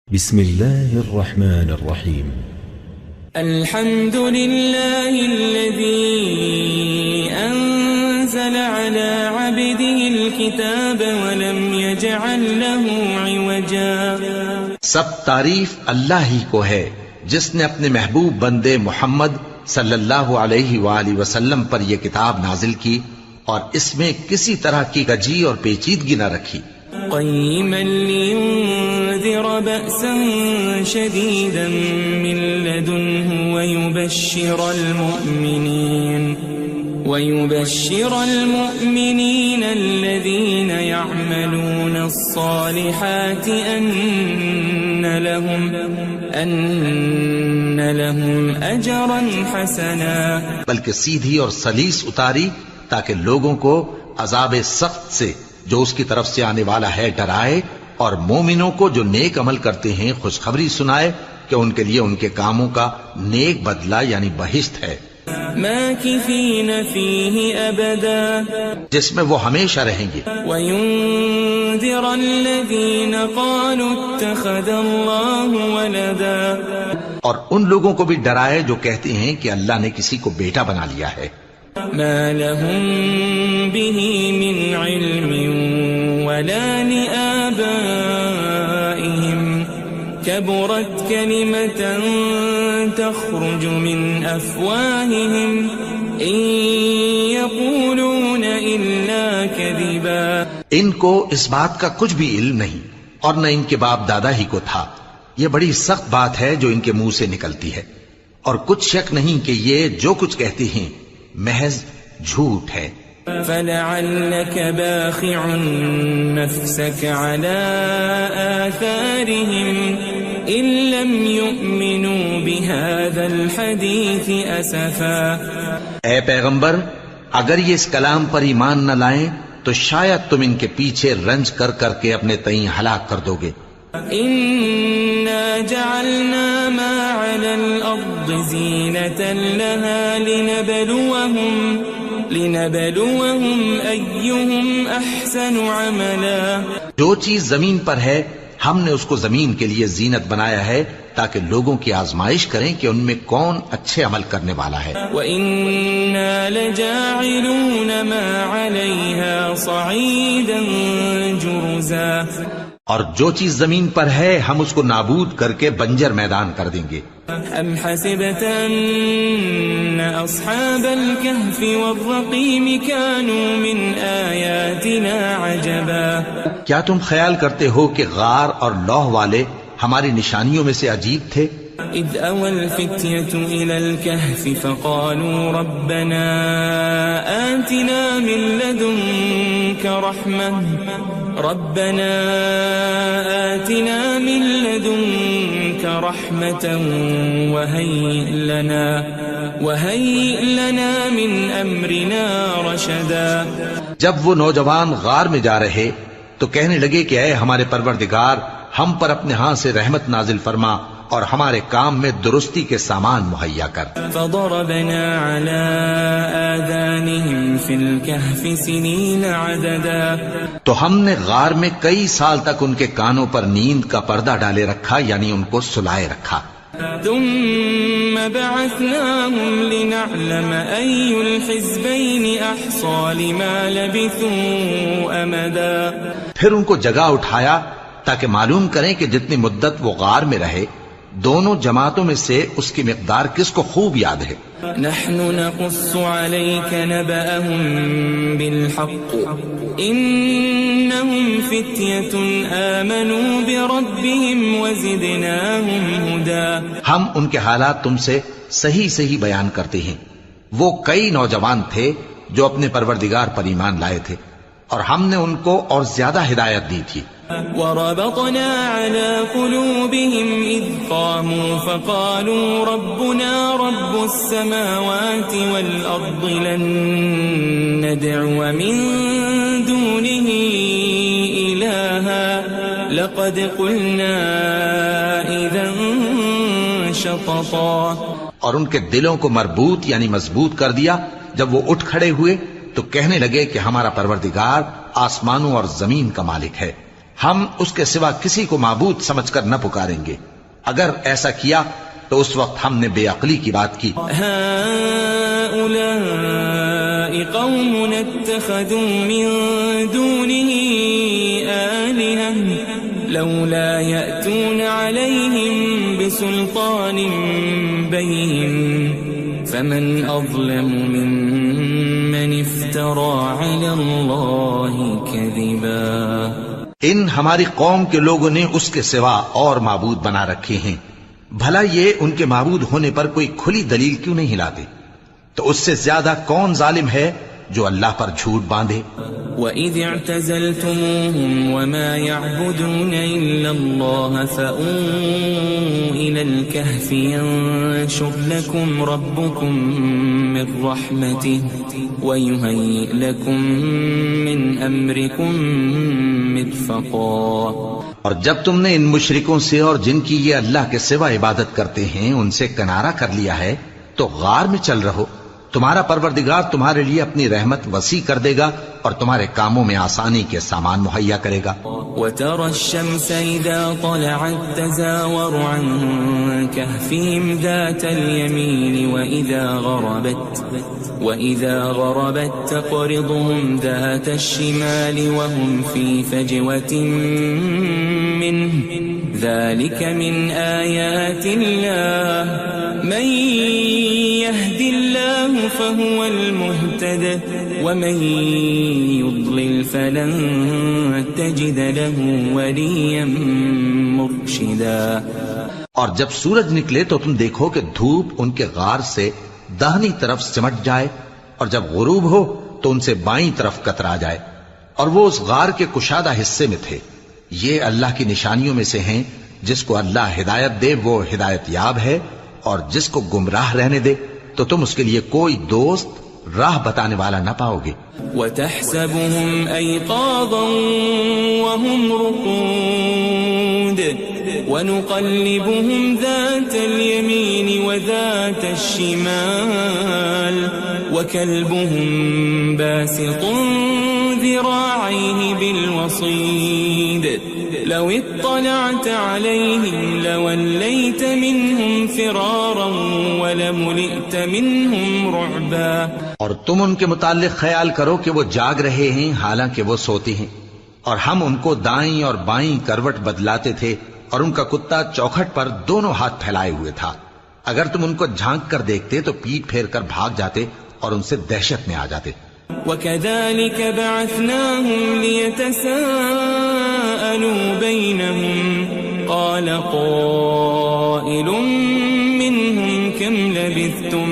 بسم الله الرحمن الرحيم. الحمد لله الذي أنزل على عبده الكتاب ولم يجعل له عوجا. سب تعریف اللہ ہی کو ہے جس نے اپنے محبوب بندے محمد صلی اللہ علیہ وآلہ وسلم پر یہ کتاب نازل کی اور اس میں کسی طرح کی کجی اور پیچیدگی نہ رکھی. قيما لينذر بأسا شديدا من لدنه ويبشر المؤمنين الذين يعملون الصالحات أن لهم أجرا حسنا. بلکہ سیدھی اور سلیس اتاری تاکہ لوگوں کو عذاب سخت سے جو اس کی طرف سے آنے والا ہے ڈرائے، اور مومنوں کو جو نیک عمل کرتے ہیں خوشخبری سنائے کہ ان کے لیے ان کے کاموں کا نیک بدلہ یعنی بہشت ہے، ماکثین فیہ ابدا، جس میں وہ ہمیشہ رہیں گے. وینذر الذین قالوا اتخذ اللہ ولدا، اور ان لوگوں کو بھی ڈرائے جو کہتے ہیں کہ اللہ نے کسی کو بیٹا بنا لیا ہے. ما لهم به من علم ولا لآبائهم كبرت كلمة تخرج من أفواههم إن يقولون إلا كذبا. ان کو اس بات کا کچھ بھی علم نہیں اور نہ ان کے باپ دادا ہی کو تھا. یہ بڑی سخت بات ہے جو ان کے منہ سے نکلتی ہے، اور کچھ شک نہیں کہ یہ جو کچھ کہتے ہیں محض جھوٹ ہے. فلعلك باخع نفسك على آثارهم إن لم يؤمنوا بهذا الحديث أسفا. اے پیغمبر، اگر یہ اس کلام پر ایمان نہ لائیں تو شاید تم ان کے پیچھے رنج کر کر کے اپنے تئیں ہلاک کر دو گے. إنا جعلنا ما على الأرض زينة لها لنبلوهم أيهم أحسن عملا. جو چیز زمین پر ہے ہم نے اس کو زمین کے لیے زینت بنایا ہے تاکہ لوگوں کی آزمائش کریں کہ ان میں کون اچھے عمل کرنے والا ہے. وَإِنَّا لَجَاعِلُونَ مَا عَلَيْهَا صَعِيدًا جُرُزًا. اور جو چیز زمین پر ہے ہم اس کو نابود کر کے بنجر میدان کر دیں گے. ام حسبت ان اصحاب الكهف والرقيم كانوا من آیاتنا عجبا. کیا تم خیال کرتے ہو کہ غار اور لوح والے ہماری نشانیوں میں سے عجیب تھے؟ اذ اوى الفتية الى الكهف فقالوا ربنا آتنا من لدنك رحمة وهيئ لنا من أمرنا رشدا. جب وہ نوجوان غار میں جا رہے تو کہنے لگے کہ اے ہمارے پروردگار، ہم پر اپنے ہاں سے رحمت نازل فرما اور ہمارے کام میں درستی کے سامان مہیا کر. فضربنا على آذانهم في الكهف سنين عددا. تو ہم نے غار میں کئی سال تک ان کے کانوں پر نیند کا پردہ ڈالے رکھا، یعنی ان کو سلائے رکھا. ثم بعثناهم لنعلم أي الحزبين أحصى لما لبثوا أمدا. پھر ان کو جگہ اٹھایا تاکہ معلوم کریں کہ جتنی مدت وہ غار میں رہے دونوں جماعتوں میں سے اس کی مقدار کس کو خوب یاد ہے. نحن نقص عليك نبأهم بالحق إنهم فتية آمنوا بربهم وزدناهم هدى. ہم ان کے حالات تم سے صحیح صحیح بیان کرتے ہیں. وہ کئی نوجوان تھے جو اپنے پروردگار پر ایمان لائے تھے اور ہم نے ان کو اور زیادہ ہدایت دی تھی. وربطنا على قلوبهم إذ قاموا فقالوا ربنا رب السماوات والأرض لن ندعو من دونه إلها لقد قلنا إذا شططا. اور ان کے دلوں کو مربوط یعنی مضبوط کر دیا. جب وہ اٹھ کھڑے ہوئے تو کہنے لگے کہ ہمارا پروردگار آسمانوں اور زمین کا مالک ہے، ہم اس کے سوا کسی کو معبود سمجھ کر نہ پکاریں گے. اگر ایسا کیا تو اس وقت ہم نے بے عقلی کی بات کی. هؤلاء قوم اتخذوا من دونه آلهة لولا يأتون عليهم بسلطان بين فمن أظلم ممن افترى على الله كذبا. ان ہماری قوم کے لوگوں نے اس کے سوا اور معبود بنا رکھے ہیں. بھلا یہ ان کے معبود ہونے پر کوئی کھلی دلیل کیوں نہیں لاتے؟ تو اس سے زیادہ کون ظالم ہے جو اللہ پر جھوٹ باندھے؟ وَإِذِ اعْتَزَلْتُمُوهُمْ وَمَا يَعْبُدُونَ إِلَّا اللَّهَ فَأْوُوا إِلَى الْكَهْفِ يَنشُرْ لَكُمْ رَبُّكُمْ مِنْ رَحْمَتِهِ وَيُهَيِّئْ لَكُمْ مِنْ أَمْرِكُمْ مِرْفَقًا. اور جب تم نے ان مشرکوں سے اور جن کی یہ اللہ کے سوا عبادت کرتے ہیں ان سے کنارہ کر لیا ہے تو غار میں چل رہو. تمہارا پروردگار تمہارے لیے اپنی رحمت وسیع کر دے گا اور تمہارے کاموں میں آسانی کے سامان مہیا کرے گا. وَتَرَى الشَّمْسَ إِذَا طَلَعَتْ تَزَاوَرُ عَنْ كَهْفِهِمْ ذَاتَ الْيَمِينِ وَإِذَا غَرَبَتْ تَقْرِضُهُمْ ذَاتَ الشِّمَالِ وَهُمْ فِي فَجْوَةٍ مِّنْهُ ذَلِكَ مِنْ آيَاتِ اللَّهِ مَنْ يَهْدِ اللَّهُ فَهُوَ الْمُهْتَدِ وَمَنْ يُضْلِلْ فَلَنْ تَجِدَ لَهُ وَلِيًّا مُرْشِدًا. اور جب سورج نکلے تو تم دیکھو کہ دھوپ ان کے غار سے داہنی طرف سمٹ جائے اور جب غروب ہو تو ان سے بائیں طرف کترا جائے اور وہ اس غار کے کشادہ حصے میں تھے. یہ اللہ کی نشانیوں میں سے ہیں. جس کو اللہ ہدایت دے وہ ہدایت یاب ہے اور جس کو گمراہ رہنے دے تو تم اس کے لیے کوئی دوست راہ بتانے والا نہ پاؤ گے. وَتَحْسَبُهُمْ أَيْقَاظًا وَهُمْ رُقُودٌ وَنُقَلِّبُهُمْ ذَاتَ الْيَمِينِ وَذَاتَ الشِّمَالِ وَكَلْبُهُمْ بَاسِطٌ ذِرَاعَيْهِ بِالْوَصِيدِ لَوِ اطَّلَعْتَ عَلَيْهِمْ لَوَلَّيْتَ مِنْهُمْ فِرَارًا وَلَمُلِئْتَ مِنْهُمْ رُعْبًا. اور تم ان کے متعلق خیال کرو کہ وہ جاگ رہے ہیں حالانکہ وہ سوتے ہیں اور ہم ان کو دائیں اور بائیں کروٹ بدلاتے تھے اور ان کا کتا چوکھٹ پر دونوں ہاتھ پھیلائے ہوئے تھا. اگر تم ان کو جھانک کر دیکھتے تو پیٹ پھیر کر بھاگ جاتے اور ان سے دہشت میں آ جاتے. وَكَذَلِكَ بَعَثْنَاهُمْ لِيَتَسَاءَلُوا بَيْنَهُمْ قَالَ قَائِلٌ مِّنْهُمْ كَمْ لَبِثْتُمْ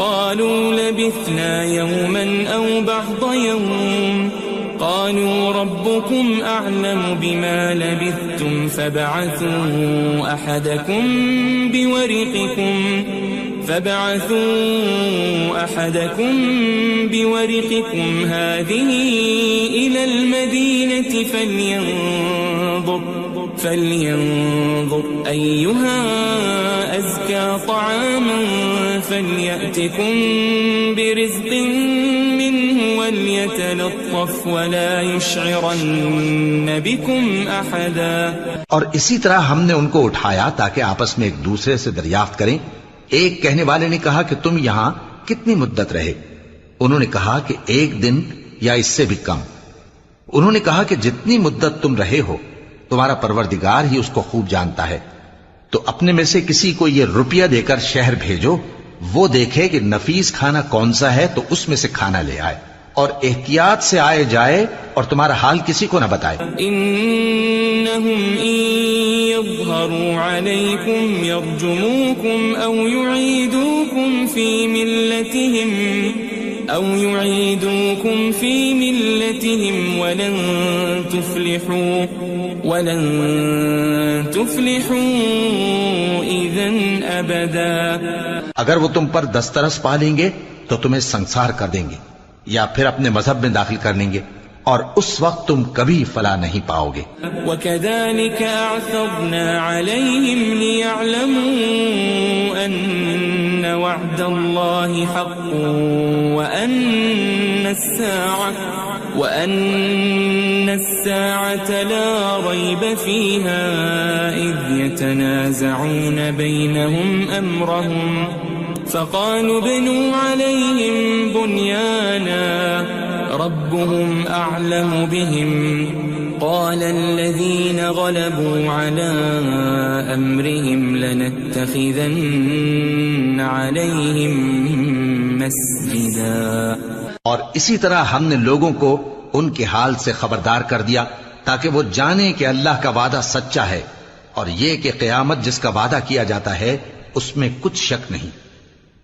قَالُوا لَبِثْنَا يَوْمًا أَوْ بَعْضَ يَوْمٍ قَالُوا رَبُّكُمْ أَعْلَمُ بِمَا لَبِثْتُمْ فَابْعَثُوا أَحَدَكُمْ بِوَرِقِكُمْ هَذِهِ إِلَى الْمَدِينَةِ فَلْيَنظُرْ أَيُّهَا أَزْكَى طَعَامًا فَلْيَأْتِكُمْ بِرِزْقٍ مِّنْهُ وَلْيَتَلَطَّفْ وَلَا يُشْعِرَنَّ بِكُمْ أَحَدًا. اور اسی طرح ہم نے ان کو اٹھایا تاکہ آپس میں ایک دوسرے سے دریافت کریں. ایک کہنے والے نے کہا کہ تم یہاں کتنی مدت رہے؟ انہوں نے کہا کہ 1 دن یا اس سے بھی کم. انہوں نے کہا کہ جتنی مدت تم رہے ہو تمہارا پروردگار ہی اس کو خوب جانتا ہے. تو اپنے میں سے کسی کو یہ روپیہ دے کر شہر بھیجو، وہ دیکھے کہ نفیس کھانا کون سا ہے تو اس میں سے کھانا لے آئے اور احتیاط سے آئے جائے اور تمہارا حال کسی کو نہ بتائے. انہم ان یظہروا علیکم یرجموکم او یعیدوکم فی ملتہم ولن تفلحوا اذن ابدا. اگر وہ تم پر دسترس پا لیں گے تو تمہیں سنسار کر دیں گے یا پھر اپنے مذہب میں داخل کر لیں گے اور اس وقت تم کبھی فلاح نہیں پاؤ گے. وَكَذَلِكَ أَعْثَرْنَا عَلَيْهِمْ لِيَعْلَمُوا أَنَّ وَعْدَ اللَّهِ حَقٌّ وَأَنَّ السَّاعَةَ الساعة لا ريب فيها إذ يتنازعون بينهم أمرهم فقالوا ابنوا عليهم بنيانا ربهم أعلم بهم قال الذين غلبوا على أمرهم لنتخذن عليهم مسجدا. اور اسی طرح ہم نے لوگوں کو ان کے حال سے خبردار کر دیا تاکہ وہ جانیں کہ اللہ کا وعدہ سچا ہے اور یہ کہ قیامت جس کا وعدہ کیا جاتا ہے اس میں کچھ شک نہیں.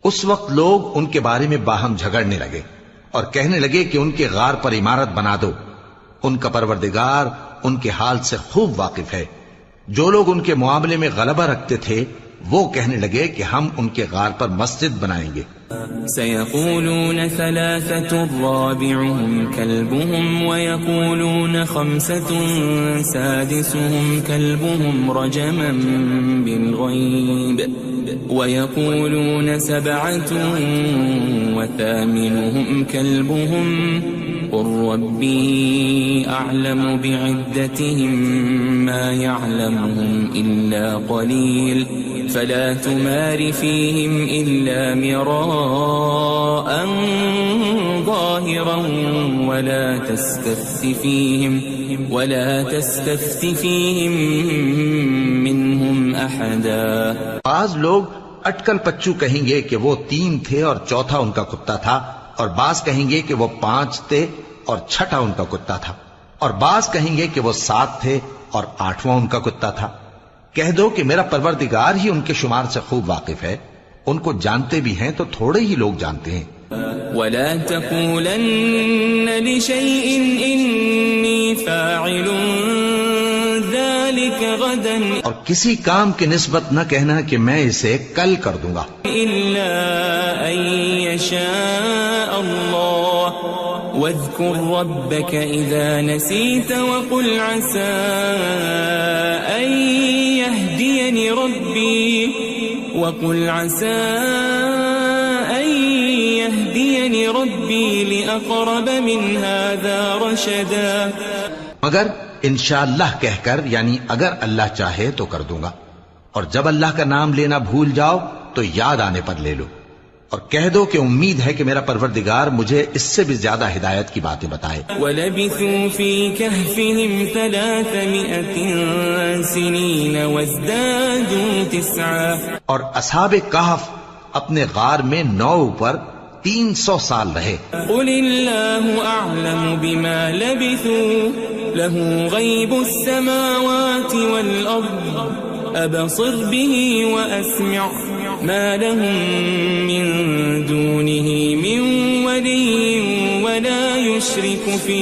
اس وقت لوگ ان کے بارے میں باہم جھگڑنے لگے اور کہنے لگے کہ ان کے غار پر عمارت بنا دو. ان کا پروردگار ان کے حال سے خوب واقف ہے. جو لوگ ان کے معاملے میں غلبہ رکھتے تھے وہ کہنے لگے کہ ہم ان کے غار پر مسجد بنائیں گے. سيقولون ثلاثة رابعهم كلبهم ويقولون خمسة سادسهم كلبهم رجما بالغيب ويقولون سبعة وثامنهم كلبهم قل ربي أعلم بعدتهم ما يعلمهم إلا قليل فلا تمار فيهم إلا مراء ظاهرا ولا تستفت فيهم منهم أحدا. بعض لوگ اٹکل پچو کہیں گے کہ وہ 3 تھے اور چوتھا ان کا کتا تھا، اور بعض کہیں گے کہ وہ 5 تھے اور چھٹا ان کا کتا تھا، اور بعض کہیں گے کہ وہ 7 تھے اور 8واں ان کا کتا تھا. کہہ دو کہ میرا پروردگار ہی ان کے شمار سے خوب واقف ہے. ان کو جانتے بھی ہیں تو تھوڑے ہی لوگ جانتے ہیں. ولا تقولن لشيء إني فاعل ذلك غدا اور کسی کام کی نسبت نہ کہنا کہ میں اسے کل کر دوں گا إلا أن يشاء الله واذكر ربك إذا نسيت وقل عسى أن يهديني ربي لأقرب من هذا رشدا. مگر انشاءاللہ کہہ کر، یعنی اگر اللہ چاہے تو کر دوں گا، اور جب اللہ کا نام لینا بھول جاؤ تو یاد آنے پر لے لو، اور کہہ دو کہ امید ہے کہ میرا پروردگار مجھے اس سے بھی زیادہ ہدایت کی باتیں بتائے. وَلَبِثُوا فِي كَهْفِهِمْ 300 سِنِينَ وَازْدَادُوا 9. اور اصحاب کہف اپنے غار میں 9 پر 300 سال رہے. قُلِ اللَّهُ أَعْلَمُ بِمَا لَبِثُوا لَهُ غَيْبُ السَّمَاوَاتِ وَالْأَرْضِ أَبْصِرْ بِهِ وَأَسْمِعْ ما لهم من دونه من ولي ولا يشرك في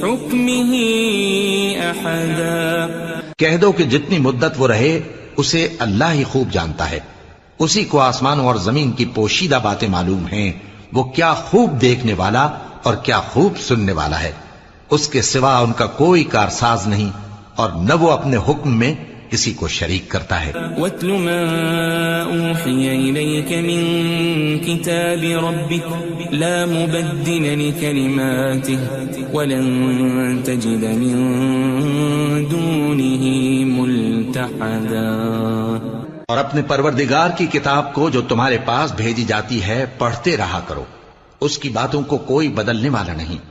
حكمه أحدا. کہہ دو کہ جتنی مدت وہ رہے اسے اللہ ہی خوب جانتا ہے. اسی کو آسمانوں اور زمین کی پوشیدہ باتیں معلوم ہیں. وہ کیا خوب دیکھنے والا اور کیا خوب سننے والا ہے. اس کے سوا ان کا کوئی کارساز نہیں، اور نہ وہ اپنے حکم میں کسی کو شریک کرتا ہے. وَاتْلُ مَا أُوحِيَ إِلَيْكَ مِن كِتَابِ رَبِّكَ لَا مُبَدِّلَ لِكَلِمَاتِهِ وَلَن تَجِدَ مِن دُونِهِ مُلْتَحَدًا. اور اپنے پروردگار کی کتاب کو جو تمہارے پاس بھیجی جاتی ہے پڑھتے رہا کرو. اس کی باتوں کو کوئی بدلنے والا نہیں،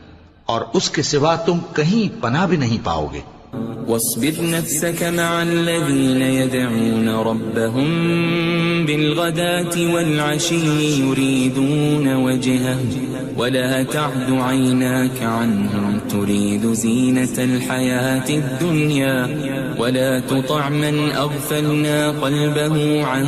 اور اس کے سوا تم کہیں پناہ بھی نہیں پاؤ گے. واصبر نفسك مع الذين يدعون ربهم بالغداة والعشي يريدون وجهه ولا تعد عيناك عنهم تريد زينة الحياة الدنيا ولا تطع من أغفلنا قلبه عن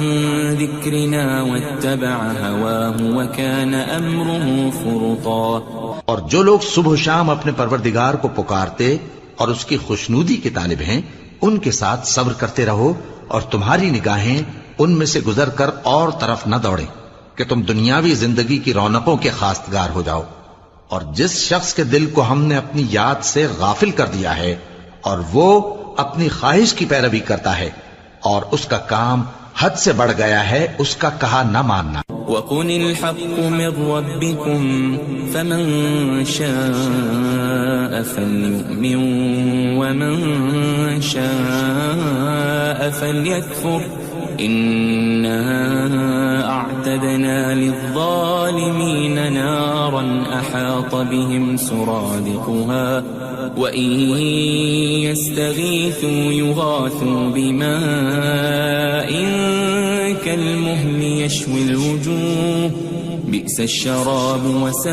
ذكرنا واتبع هواه وكان أمره فرطا. اور جو لوگ صبح و شام اپنے پروردگار کو پکارتے اور اس کی خوشنودی کے طالب ہیں ان کے ساتھ صبر کرتے رہو، اور تمہاری نگاہیں ان میں سے گزر کر اور طرف نہ دوڑیں کہ تم دنیاوی زندگی کی رونقوں کے خواستگار ہو جاؤ. اور جس شخص کے دل کو ہم نے اپنی یاد سے غافل کر دیا ہے اور وہ اپنی خواہش کی پیروی کرتا ہے اور اس کا کام حد سے بڑھ گیا ہے، اس کا کہا نہ ماننا. وقل الحق من ربكم فمن شاء فليؤمن ومن شاء فليكفر إنا أعتدنا للظالمين نارا أحاط بهم سرادقها وإن يستغيثوا يغاثوا بماء كالمهل يشوي الوجوه بئس الشراب وساءت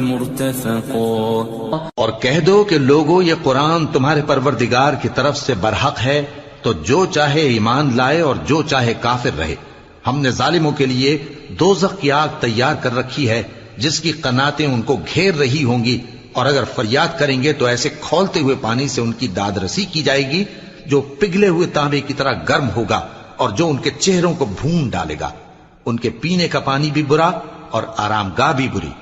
مرتفقا. اور کہہ دو کہ لوگو یہ قرآن تمہارے پروردگار کی طرف سے برحق ہے، تو جو چاہے ایمان لائے اور جو چاہے کافر رہے. ہم نے ظالموں کے لیے دوزخ کی آگ تیار کر رکھی ہے جس کی قناتیں ان کو گھیر رہی ہوں گی، اور اگر فریاد کریں گے تو ایسے کھولتے ہوئے پانی سے ان کی داد رسی کی جائے گی جو پگھلے ہوئے تانبے کی طرح گرم ہوگا اور جو ان کے چہروں کو بھون ڈالے گا. ان کے پینے کا پانی بھی برا اور آرام گاہ بھی بری.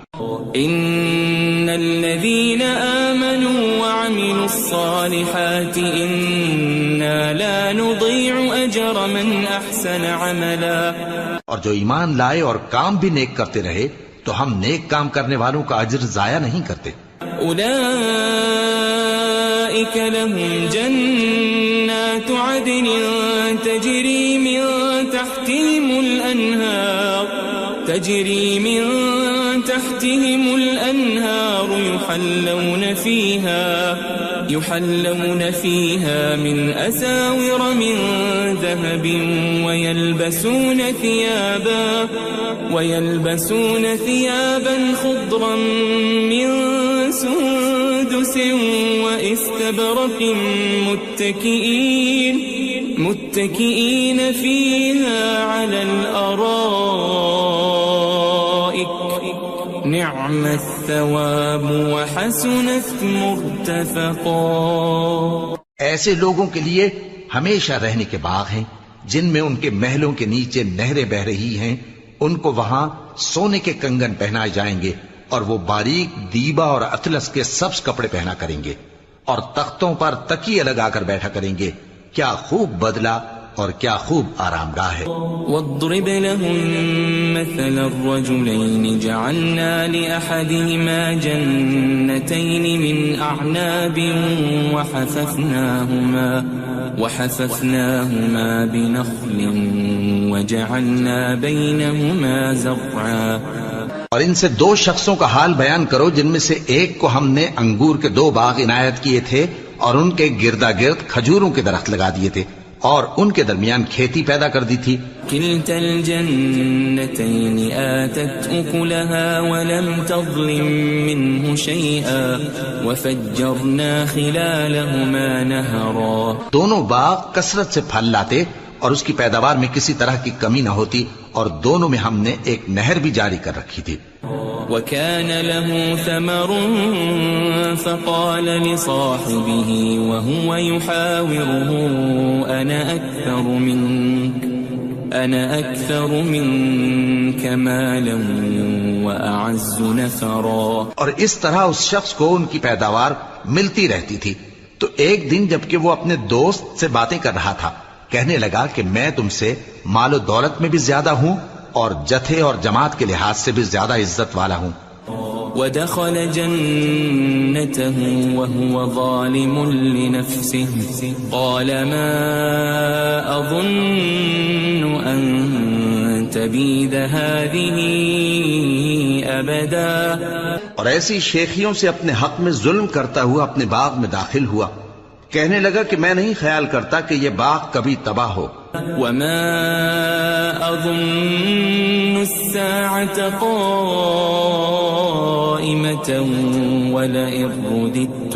ان الذين آمنوا وعملوا الصالحات انا لا نضيع اجر من احسن عملا. اور جو ایمان لائے اور کام بھی نیک کرتے رہے تو ہم نیک کام کرنے والوں کا اجر ضائع نہیں کرتے. اولئك لهم جنات عدن تجري من تحتهم الأنهار يحلون فيها من أساور من ذهب ويلبسون ثيابا خضرا من سندس واستبرق متكئين فيها على الأرائك نعم الثواب وحسنت مرتفقا. ایسے لوگوں کے لیے ہمیشہ رہنے کے باغ ہیں جن میں ان کے محلوں کے نیچے نہریں بہ رہی ہیں. ان کو وہاں سونے کے کنگن پہنائے جائیں گے اور وہ باریک دیبا اور اطلس کے سبز کپڑے پہنا کریں گے اور تختوں پر تکیے لگا کر بیٹھا کریں گے. کیا خوب بدلہ اور کیا خوب آرام گاہ ہے. واضرب لهم مثل الرجلين جعلنا لأحدهما جنتين من أعناب وحففناهما بنخل وجعلنا بينهما زرعا. اور ان سے دو شخصوں کا حال بیان کرو جن میں سے ایک کو ہم نے انگور کے 2 باغ عنایت کیے تھے اور ان کے گردا گرد کھجوروں کے درخت لگا دیے تھے اور ان کے درمیان کھیتی پیدا کر دی تھی. كلتا الجنتين آتت أكلها ولم تظلم منه شيئا وفجرنا خلالهما نهرا. دونوں باغ کثرت سے پھل لاتے اور اس کی پیداوار میں کسی طرح کی کمی نہ ہوتی اور دونوں میں ہم نے ایک نہر بھی جاری کر رکھی تھی. وكان له ثمر فقال لصاحبه وهو يحاوره أنا أكثر منك مالا وأعز نفرا. اور اس طرح اس شخص کو ان کی پیداوار ملتی رہتی تھی. تو ایک دن جبکہ وہ اپنے دوست سے باتیں کر رہا تھا کہنے لگا کہ میں تم سے مال و دولت میں بھی زیادہ ہوں اور جتھے اور جماعت کے لحاظ سے بھی زیادہ عزت والا ہوں. ودخل جنته وهو ظالم لنفسه قال ما أظن أن تبيد هذه أبدا. اور ایسی شیخیوں سے اپنے حق میں ظلم کرتا ہوا اپنے باغ میں داخل ہوا. کہنے لگا کہ میں نہیں خیال کرتا کہ یہ باغ کبھی تباہ ہو. وما أظن الساعة قائمة ولئن رددت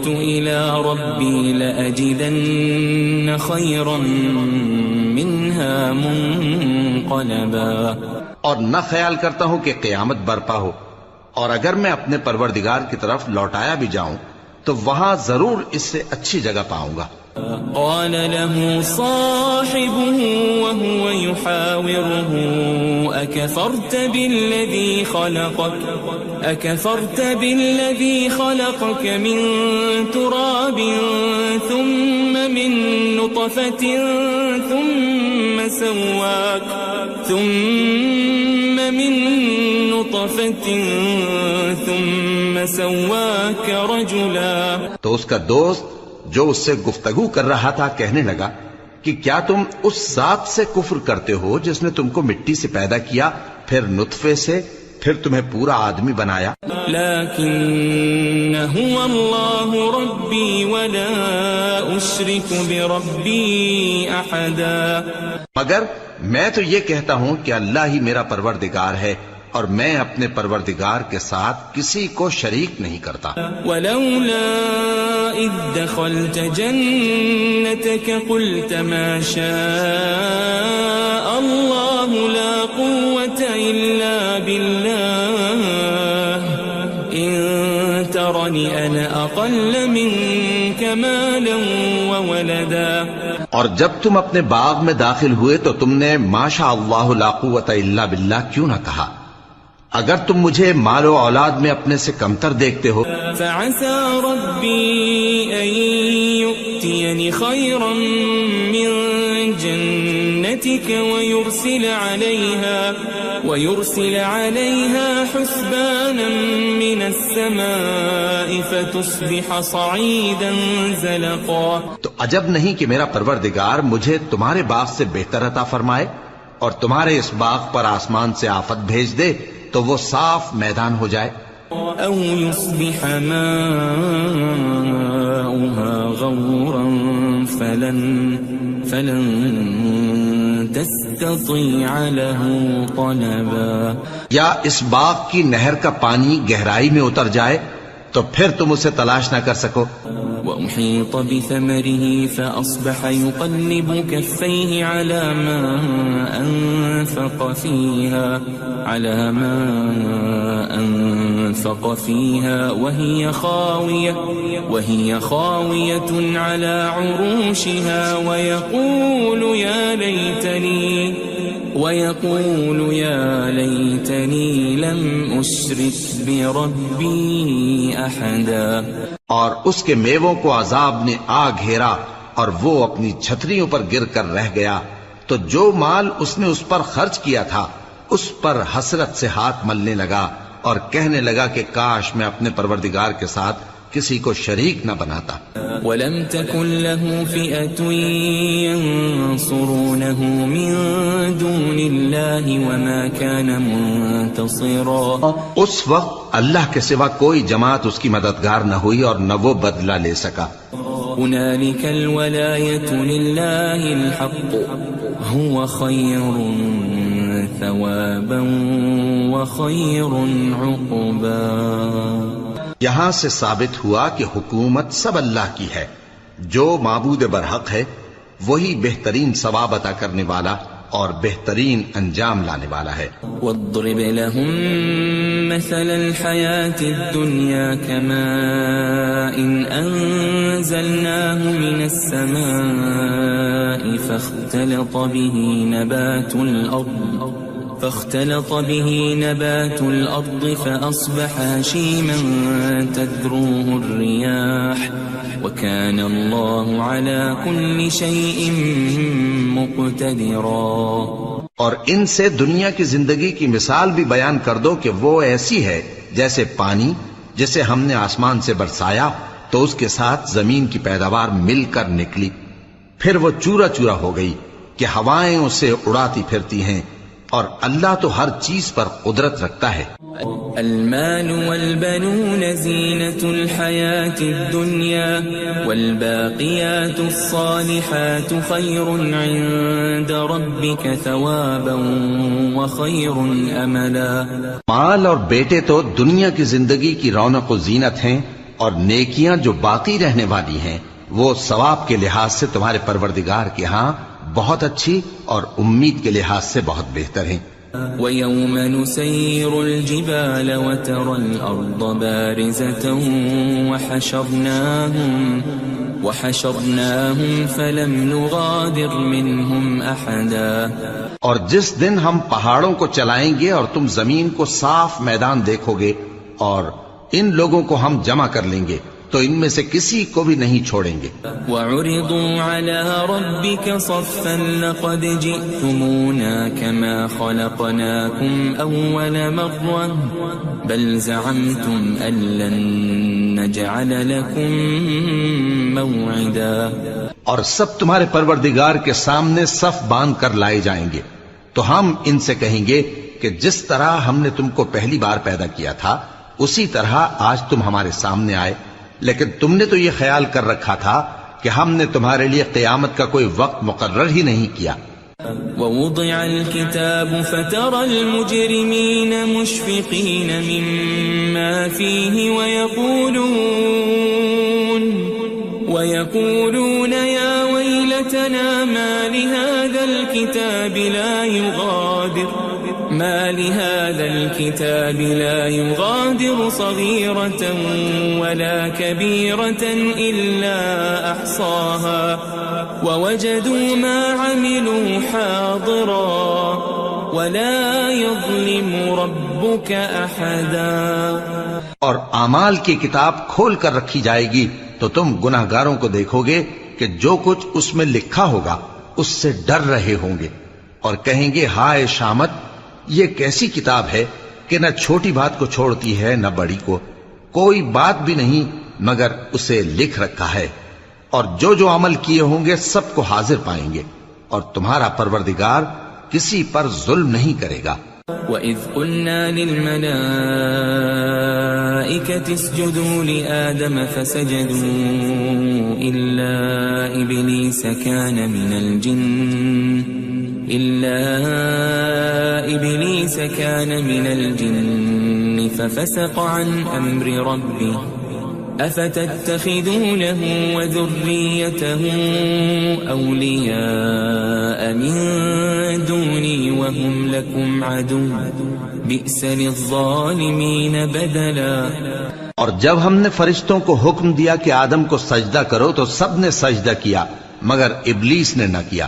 إلى ربي لأجدن خيرا منها منقلبا. اور نہ خیال کرتا ہوں کہ قیامت برپا ہو اور اگر میں اپنے پروردگار کی طرف لوٹایا بھی جاؤں تو وہاں ضرور اس سے اچھی جگہ پاؤں گا. قال له صاحبه وهو يحاوره أكفرت بالذي خلقك من تراب ثم من نطفة ثم سواك رجلا. تو اس کا دوست جو اس سے گفتگو کر رہا تھا کہنے لگا کہ کیا تم اس ذات سے کفر کرتے ہو جس نے تم کو مٹی سے پیدا کیا، پھر نطفے سے، پھر تمہیں پورا آدمی بنایا. لیکن هو اللہ ربی ولا اشرک بربی احدا. مگر میں تو یہ کہتا ہوں کہ اللہ ہی میرا پروردگار ہے اور میں اپنے پروردگار کے ساتھ کسی کو شریک نہیں کرتا. ولولا اذ دخلت جنتك قلت ما شاء الله لا قوة الا بالله ان ترني انا اقل منك مالا وولدا. اور جب تم اپنے باغ میں داخل ہوئے تو تم نے ما شاء اللہ لا قوت الا باللہ کیوں نہ کہا؟ اگر تم مجھے مال و اولاد میں اپنے سے کمتر دیکھتے ہو. فعسى ربي أن يؤتيني خيرا من جنتك ويرسل عليها حسبانا من السماء فتصبح صعيدا زلقا. تو عجب نہیں کہ میرا پروردگار مجھے تمہارے باغ سے بہتر عطا فرمائے اور تمہارے اس باغ پر آسمان سے آفت بھیج دے تو وہ صاف میدان ہو جائے. او يصبح ماؤها غورا فلن تستطيع له طلبا. یا اس باغ کی نہر کا پانی گہرائی میں اتر جائے تو پھر تم اسے تلاش نہ کر سکو. وأحيط بثمره فأصبح يقلب كفيه على ما أنفق فيها وهي خاوية على عروشها ويقول يا ليتني لم أشرك بربي أحدا. اور اس کے میووں کو عذاب نے آ گھیرا اور وہ اپنی چھتریوں پر گر کر رہ گیا. تو جو مال اس نے اس پر خرچ کیا تھا اس پر حسرت سے ہاتھ ملنے لگا اور کہنے لگا کہ کاش میں اپنے پروردگار کے ساتھ کسی کو شریک نہ بناتا. وَلَمْ تَكُنْ لَهُ فِئَةٌ يَنْصُرُونَهُ مِنْ دُونِ اللَّهِ وَمَا كَانَ مُنْتَصِرًا. اس وقت اللہ کے سوا کوئی جماعت اس کی مددگار نہ ہوئی اور نہ وہ بدلہ لے سکا. هُنَالِكَ الْوَلَایَةُ لِلَّهِ الْحَقُّ هُوَ خَيْرٌ ثَوَابًا وَخَيْرٌ عُقْبًا. یہاں سے ثابت ہوا کہ حکومت سب اللہ کی ہے. جو معبود برحق ہے وہی بہترین ثواب عطا کرنے والا اور بہترین انجام لانے والا ہے. وَاضْرِبْ لَهُم مَّثَلَ الْحَيَاةِ الدُّنْيَا كَمَاءٍ أَنزَلْنَاهُ مِنَ السَّمَاءِ فاختلط به نبات الأرض فأصبح هشيما تذروه الرياح وكان الله على كل شيء مقتدرا. اور ان سے دنیا کی زندگی کی مثال بھی بیان کر دو کہ وہ ایسی ہے جیسے پانی جسے ہم نے آسمان سے برسایا تو اس کے ساتھ زمین کی پیداوار مل کر نکلی، پھر وہ چورا چورا ہو گئی کہ ہوائیں اسے اڑاتی پھرتی ہیں. اور اللہ تو ہر چیز پر قدرت رکھتا ہے. المال والبنون زینة الحیاة الدنیا والباقیات الصالحات خیر عند ربک ثوابا وخیر املا. مال اور بیٹے تو دنیا کی زندگی کی رونق و زینت ہیں اور نیکیاں جو باقی رہنے والی ہیں وہ ثواب کے لحاظ سے تمہارے پروردگار کے ہاں بہت اچھی اور امید کے لحاظ سے بہت بہتر ہیں. ويوم نسير الجبال وترى الأرض بارزة وحشرناهم فلم نغادر منهم أحدا. اور جس دن ہم پہاڑوں کو چلائیں گے اور تم زمین کو صاف میدان دیکھو گے اور ان لوگوں کو ہم جمع کر لیں گے تو ان میں سے کسی کو بھی نہیں چھوڑیں گے. وَعُرِضُوا عَلَى رَبِّكَ صَفًّا لَقَدْ جِئْتُمُونَا كَمَا خَلَقْنَاكُمْ أَوَّلَ مَرَّةٍ بَلْ زَعَمْتُمْ أَن لَّن نَّجْعَلَ لَكُم مَّوْعِدًا. اور سب تمہارے پروردگار کے سامنے صف باندھ کر لائے جائیں گے تو ہم ان سے کہیں گے کہ جس طرح ہم نے تم کو پہلی بار پیدا کیا تھا اسی طرح آج تم ہمارے سامنے آئے، لیکن تم نے تو یہ خیال کر رکھا تھا کہ ہم نے تمہارے لیے قیامت کا کوئی وقت مقرر ہی نہیں کیا. ووضع الكتاب فترى المجرمين مشفقين مما فيه ويقولون يا ويلتنا ما لهذا الكتاب لا يغادر صغيرة ولا كبيرة إلا أحصاها ووجدوا ما عملوا حاضرا ولا يظلم ربك أحدا. اور اعمال کی کتاب کھول کر رکھی جائے گی تو تم گناہگاروں کو دیکھو گے کہ جو کچھ اس میں لکھا ہوگا اس سے ڈر رہے ہوں گے اور کہیں گے ہائے شامت، یہ کیسی کتاب ہے کہ نہ چھوٹی بات کو چھوڑتی ہے نہ بڑی کو، کوئی بات بھی نہیں مگر اسے لکھ رکھا ہے، اور جو جو عمل کیے ہوں گے سب کو حاضر پائیں گے، اور تمہارا پروردگار کسی پر ظلم نہیں کرے گا. وَإِذْ قُلْنَا لِلْمَلَائِكَةِ اسْجُدُوا لِآدَمَ فَسَجَدُوا إِلَّا إِبْلِيسَ كَانَ مِنَ الْجِنِّ فَفَسَقَ عَنْ أَمْرِ رَبِّهِ أَفَتَتَّخِذُونَهُ وَذُرِّيَّتَهُ أَوْلِيَاءَ مِن دُونِي وَهُمْ لَكُمْ عَدُوٌّ بِئْسَ لِلظَّالِمِينَ بَدَلًا. اور جب ہم نے فرشتوں کو حکم دیا کہ آدم کو سجدہ کرو تو سب نے سجدہ کیا مگر ابلیس نے نہ کیا،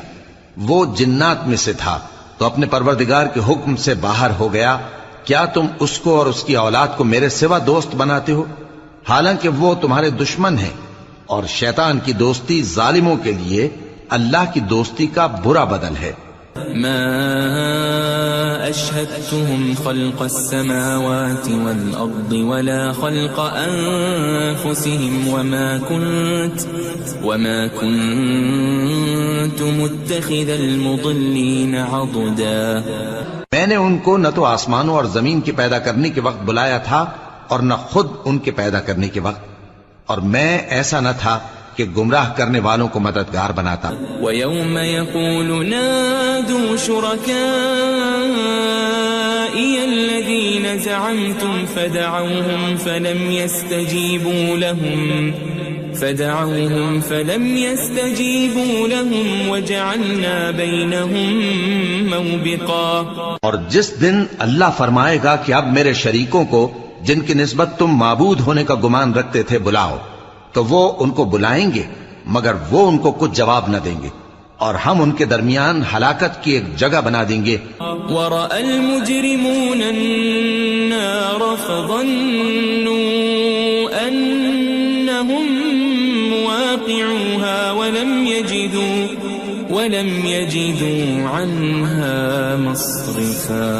وہ جنات میں سے تھا تو اپنے پروردگار کے حکم سے باہر ہو گیا. کیا تم اس کو اور اس کی اولاد کو میرے سوا دوست بناتے ہو حالانکہ وہ تمہارے دشمن ہیں، اور شیطان کی دوستی ظالموں کے لیے اللہ کی دوستی کا برا بدل ہے. ما أشهدتهم خلق السماوات والأرض ولا خلق أنفسهم وما كنت متخذ المضلين عضدا. میں نے ان کو نہ تو آسمانوں اور زمین کے پیدا کرنے کے وقت بلایا تھا اور نہ خود ان کے پیدا کرنے کے وقت، اور میں ایسا نہ تھا کہ گمراہ کرنے والوں کو مددگار بناتا. وَيَوْمَ يَقُولُ نَادُوا شُرَكَائِيَ الَّذِينَ زَعَمْتُمْ فَدَعَوْهُمْ فَلَمْ يَسْتَجِيبُوا لَهُمْ وَجَعَلْنَا بَيْنَهُمْ مَوْبِقًا. اور جس دن اللہ فرمائے گا کہ اب میرے شریکوں کو جن کی نسبت تم معبود ہونے کا گمان رکھتے تھے بلاؤ، تو وہ ان کو بلائیں گے مگر وہ ان کو کچھ جواب نہ دیں گے، اور ہم ان کے درمیان ہلاکت کی ایک جگہ بنا دیں گے. وَرَأَى الْمُجْرِمُونَ النَّارَ فَظَنُّوا أَنَّهُمْ مُوَاقِعُوهَا وَلَمْ يَجِدُوا عَنْهَا مَصْرِفًا.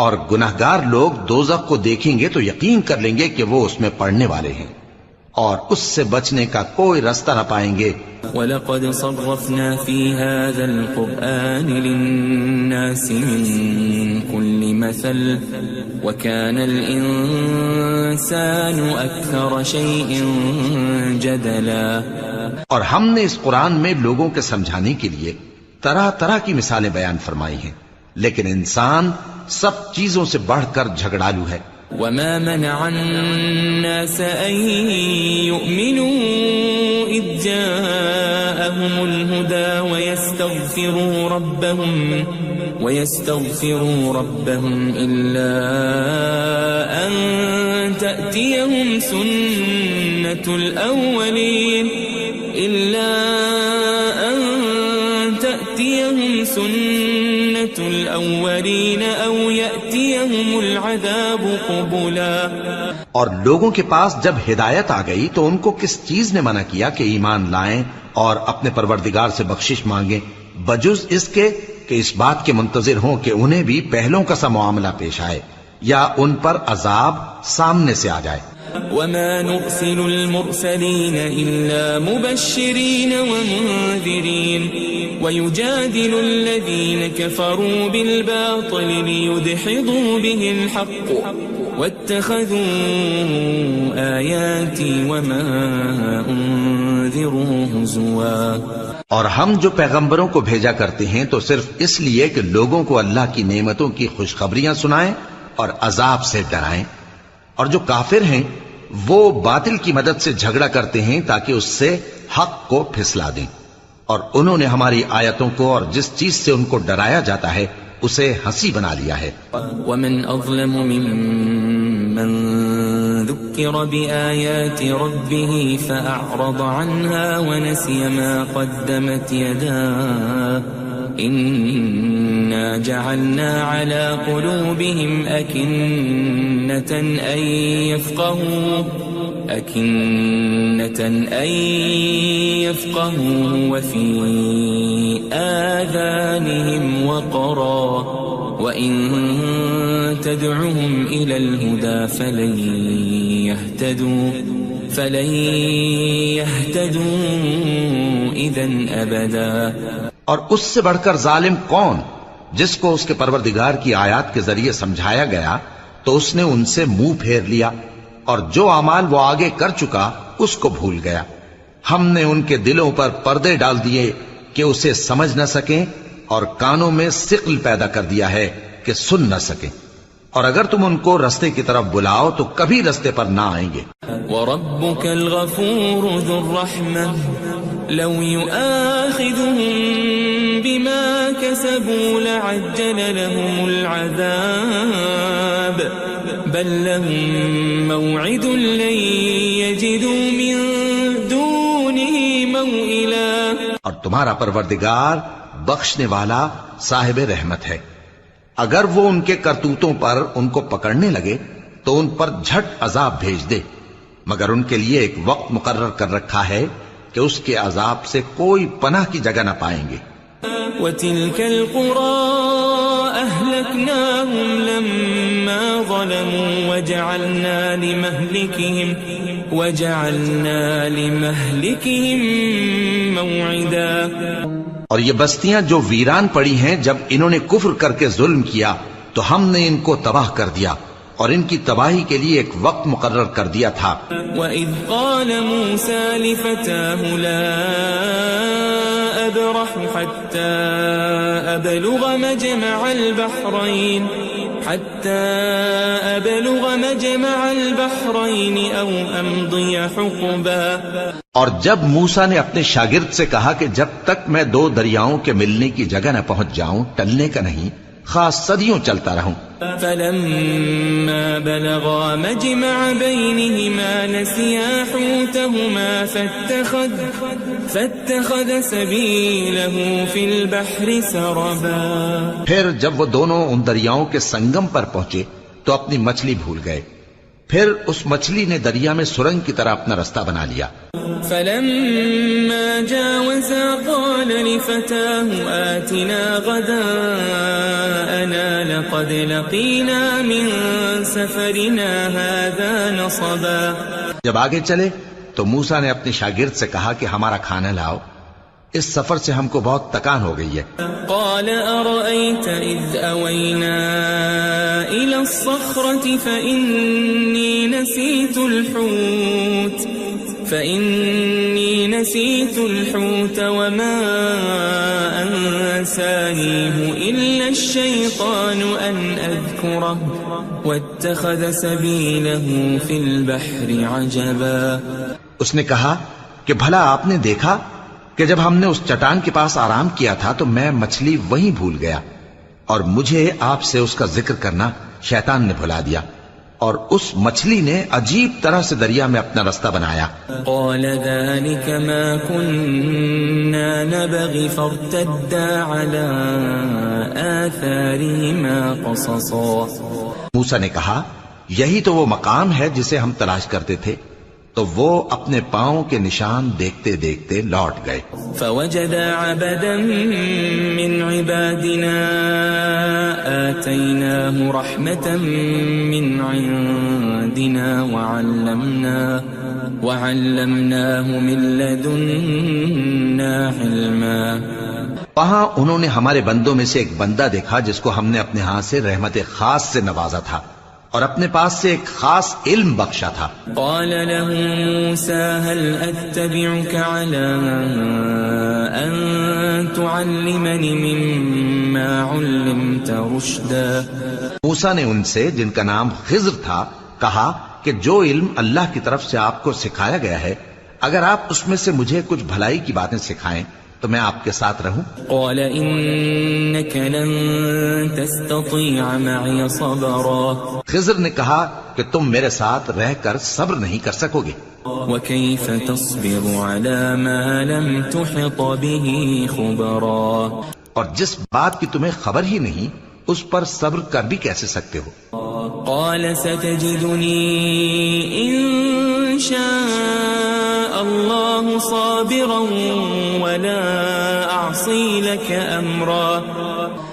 اور گناہگار لوگ دوزخ کو دیکھیں گے تو یقین کر لیں گے کہ وہ اس میں پڑنے والے ہیں اور اس سے بچنے کا کوئی راستہ نہ پائیں گے. وَلَقَدْ صَرَّفْنَا فِي هَذَا الْقُرْآنِ لِلنَّاسِ مِنْ كُلِّ مَثَلٍ وَكَانَ الْإِنسَانُ أَكْثَرَ شَيْءٍ جَدَلًا. اور ہم نے اس قرآن میں لوگوں کے سمجھانے کے لیے طرح طرح کی مثالیں بیان فرمائی ہیں، لیکن انسان سب چیزوں سے بڑھ کر جھگڑالو ہے. وَمَا مَنَعَ النَّاسَ أَن يُؤْمِنُوا إِذْ جَاءَهُمُ الْهُدَى ويستغفروا ربهم إلا أن تأتيهم سنة الأولين أو يأتيهم العذاب قبلا. اور لوگوں کے پاس جب ہدایت آ گئی تو ان کو کس چیز نے منع کیا کہ ایمان لائیں اور اپنے پروردگار سے بخشش مانگیں بجز اس کے کہ اس بات کے منتظر ہوں کہ انہیں بھی پہلوں کا سا معاملہ پیش آئے یا ان پر عذاب سامنے سے آ جائے. وما نرسل المرسلين إلا مبشرين ومنذرين ويجادل الذين كفروا بالباطل ليدحضوا به الحق واتخذوا آياتي وما أنذروا هزوا. اور ہم جو پیغمبروں کو بھیجا کرتے ہیں تو صرف اس لیے کہ لوگوں کو اللہ کی نعمتوں کی خوشخبریاں سنائیں اور عذاب سے ڈرائیں. اور جو کافر ہیں وہ باطل کی مدد سے جھگڑا کرتے ہیں تاکہ اس سے حق کو پھسلا دیں. اور انہوں نے ہماری آیتوں کو اور جس چیز سے ان کو ڈرایا جاتا ہے اسے ہنسی بنا لیا ہے. ومن اظلم ممن ذكر بآيات ربه فأعرض عنها ونسي ما قدمت يداه إنا جعلنا على قلوبهم أكنة أن يفقهوا وفي آذانهم وقرا وإن تدعهم إلى الهدى فلن يهتدوا إذن أبدا. اور اس سے بڑھ کر ظالم کون جس کو اس کے پروردگار کی آیات کے ذریعے سمجھایا گیا تو اس نے ان سے منہ پھیر لیا اور جو اعمال وہ آگے کر چکا اس کو بھول گیا. ہم نے ان کے دلوں پر پردے ڈال دیے کہ اسے سمجھ نہ سکیں اور کانوں میں ثقل پیدا کر دیا ہے کہ سن نہ سکیں. اور اگر تم ان کو رستے کی طرف بلاؤ تو کبھی رستے پر نہ آئیں گے. وَرَبُّكَ الْغَفُورُ ذُو الرَّحْمَةِ لَوْ يُؤَاخِذُهُم بِمَا كَسَبُوا لَعَجَّلَ لَهُمُ الْعَذَابَ بَل لَّهُم مَّوْعِدٌ لَّن يَجِدُوا مِن دُونِهِ مَوْئِلًا. اور تمہارا پروردگار بخشنے والا صاحب رحمت ہے. اگر وہ ان کے کرتوتوں پر ان کو پکڑنے لگے تو ان پر جھٹ عذاب بھیج دے مگر ان کے لیے ایک وقت مقرر کر رکھا ہے کہ اس کے عذاب سے کوئی پناہ کی جگہ نہ پائیں گے. وَتِلْكَ الْقُرَىٰ أَهْلَكْنَاهُمْ لَمَّا ظَلَمُوا وَجَعَلْنَا لِمَهْلِكِهِمْ مَوْعِدًا. اور یہ بستیاں جو ویران پڑی ہیں جب انہوں نے کفر کر کے ظلم کیا تو ہم نے ان کو تباہ کر دیا اور ان کی تباہی کے لیے ایک وقت مقرر کر دیا تھا. وَإِذْ قَالَ مُوسَى لِفَتَاهُ لَا أَبْرَحُ حَتَّى أَبْلُغَ مَجْمَعَ الْبَحْرَيْنِ أَوْ أَمْضِيَ حُقُبًا. اور جب موسیٰ نے اپنے شاگرد سے کہا کہ جب تک میں دو دریاؤں کے ملنے کی جگہ نہ پہنچ جاؤں ٹلنے کا نہیں خاص صدیوں چلتا رہوں. فَلَمَّا بَلَغَا مَجْمَعَ بَيْنِهِمَا نَسِيَا حُوتَهُمَا فَاتَّخَذَ سَبِيلَهُ فِي الْبَحْرِ سَرَبًا. پھر جب وہ دونوں ان دریاؤں کے سنگم پر پہنچے تو اپنی مچھلی بھول گئے. پھر اس مچھلی نے دریا میں سرنگ کی طرح اپنا رستہ بنا لیا. فَلَمَّا جَاوَزَا قَالَ لِفَتَاهُ آتِنَا غَدَاءَنَا لَقَدْ لَقِينَا مِن سَفَرِنَا هَذَا نَصَبًا. جب آگے چلے تو موسیٰ نے اپنے شاگرد سے کہا کہ ہمارا کھانا لاؤ اس سفر سے ہم کو بہت تکان ہو گئی ہے. قال أرأيت إذ أوينا إلى الصخرة فإني نسيت الحوت وما أنسانيه إلا الشيطان أن أذكره واتخذ سبيله في البحر عجبا. اس نے کہا کہ بھلا آپ نے دیکھا کہ جب ہم نے اس چٹان کے پاس آرام کیا تھا تو میں مچھلی وہیں بھول گیا اور مجھے آپ سے اس کا ذکر کرنا شیطان نے بھلا دیا، اور اس مچھلی نے عجیب طرح سے دریا میں اپنا رستہ بنایا۔ قال ذلك ما كنا نبغي فارتدا على آثارهما قصصا۔ موسیٰ نے کہا یہی تو وہ مقام ہے جسے ہم تلاش کرتے تھے، تو وہ اپنے پاؤں کے نشان دیکھتے دیکھتے لوٹ گئے۔ فوجد عبدا من عبادنا آتيناه رحمة من عندنا وعلمناه من لدنا علما۔ وہاں انہوں نے ہمارے بندوں میں سے ایک بندہ دیکھا جس کو ہم نے اپنے ہاں سے رحمت خاص سے نوازا تھا اور اپنے پاس سے ایک خاص علم بخشا تھا۔ قال له موسى هل أتبعك على أن تعلمني مما علمت رشدا۔ موسیٰ نے ان سے جن کا نام خضر تھا کہا کہ جو علم اللہ کی طرف سے آپ کو سکھایا گیا ہے، اگر آپ اس میں سے مجھے کچھ بھلائی کی باتیں سکھائیں تو میں آپ کے ساتھ رہوں۔ قال إنك لن تستطيع معي صبرا۔ خضر نے کہا کہ تم میرے ساتھ رہ کر صبر نہیں کر سکو گے۔ وكيف تصبر على ما لم تحط به خبرا۔ اور جس بات کی تمہیں خبر ہی نہیں اس پر صبر کر بھی کیسے سکتے ہو؟ قال ستجدني إن شاء الله صابرا ولا أعصي لك أمرا۔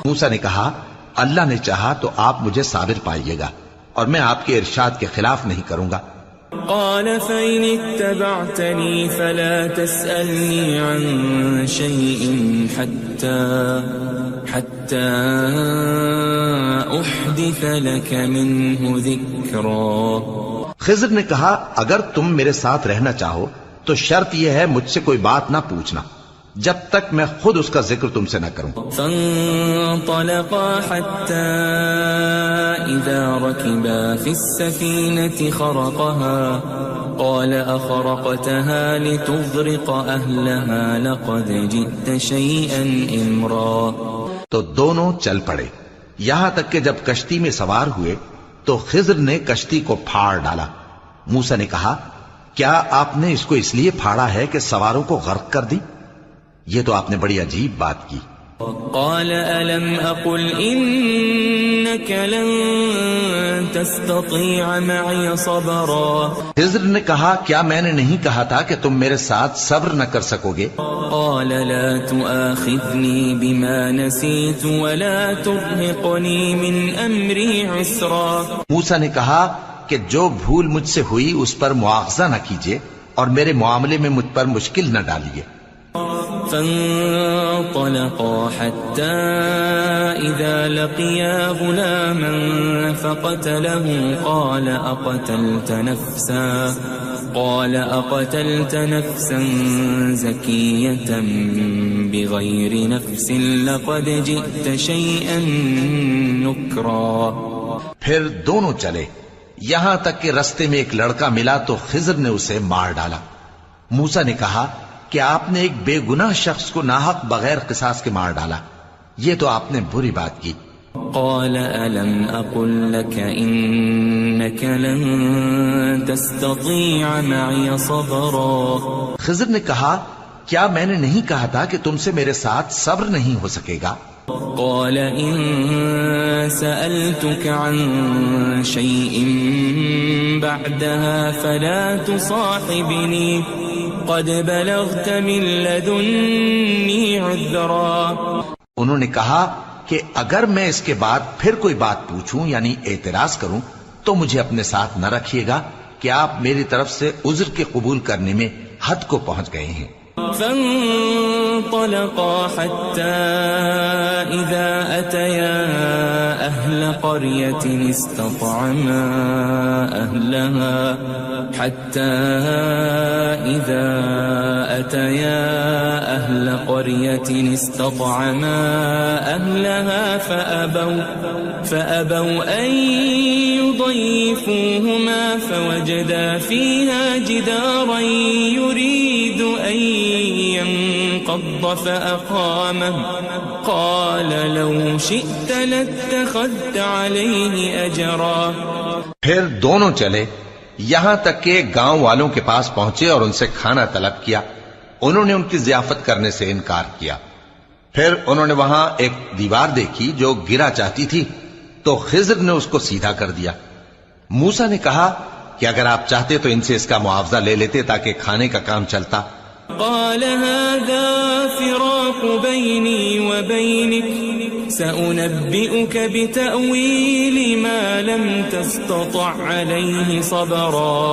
موسیٰ نے کہا اللہ نے چاہا تو آپ مجھے صابر پائیے گا اور میں آپ کے ارشاد کے خلاف نہیں کروں گا۔ قال فإن اتبعتني فلا تسألني عن شيء حتى أحدث لك منه ذكرا۔ خضر نے کہا اگر تم میرے ساتھ رہنا چاہو تو شرط یہ ہے مجھ سے کوئی بات نہ پوچھنا جب تک میں خود اس کا ذکر تم سے نہ کروں۔ فانطلقا حتى إذا ركبا في السفينة خرقها قال أخرقتها لتغرق أهلها لقد جئت شيئا إمرا۔ تو دونوں چل پڑے یہاں تک کہ جب کشتی میں سوار ہوئے تو خضر نے کشتی کو پھاڑ ڈالا۔ موسیٰ نے کہا کیا آپ نے اس کو اس لیے پھاڑا ہے کہ سواروں کو غرق کر دی؟ یہ تو آپ نے بڑی عجیب بات کی۔ قال ألم أقل إنك لن تستطيع معي صبرا۔ خضر نے کہا کیا میں نے نہیں کہا تھا کہ تم میرے ساتھ صبر نہ کر سکو گے؟ قال لا تؤاخذني بما نسيت ولا ترهقني من أمري عسرا۔ موسیٰ نے کہا کہ جو بھول مجھ سے ہوئی اس پر مواخذہ نہ کیجیے اور میرے معاملے میں مجھ پر مشکل نہ ڈالیے۔ فانطلقا حتى إذا لقيا غلاما فقتله قال أقتلت نفسا زكية بغير نفس لقد جئت شيئا نكرا۔ پھر دونوں چلے یہاں تک کہ رستے میں ایک لڑکا ملا تو خضر نے اسے مار ڈالا۔ موسیٰ نے کہا کہ آپ نے ایک بے گناہ شخص کو ناحق بغیر قصاص کے مار ڈالا، یہ تو آپ نے بری بات کی۔ قال ألم أقل لك إنك لن تستطيع معي صبرا۔ خضر نے کہا کیا میں نے نہیں کہا تھا کہ تم سے میرے ساتھ صبر نہیں ہو سکے گا؟ قال إن سألتك عن شيء بعدها فلا تصاحبني قد بلغت من لدني عذرا۔ انہوں نے کہا کہ اگر میں اس کے بعد پھر کوئی بات پوچھوں یعنی اعتراض کروں تو مجھے اپنے ساتھ نہ رکھیے گا کہ آپ میری طرف سے عذر کے قبول کرنے میں حد کو پہنچ گئے ہیں۔ فانطلقا حتى إذا أتيا أهل قرية استطعما أهلها حتى إذا فأتيا أهل قرية استطعما أهلها فأبوا أن يضيفوهما فوجدا فيها جدارا يريد أن ينقض فأقامه قال لو شئت لاتخذت عليه أجرا. پھر دونوں چلے یہاں تک کہ گاؤں والوں کے پاس پہنچے اور ان سے کھانا طلب کیا. انہوں نے ان کی ضیافت کرنے سے انکار کیا. پھر انہوں نے وہاں ایک دیوار دیکھی جو گرا چاہتی تھی تو خضر نے اس کو سیدھا کر دیا. موسیٰ نے کہا کہ اگر آپ چاہتے تو ان سے اس کا معاوضہ لے لیتے تاکہ کھانے کا کام چلتا. قال هذا فراق بيني وبينك سأنبئك بتأويل ما لم تستطع عليه صبرا.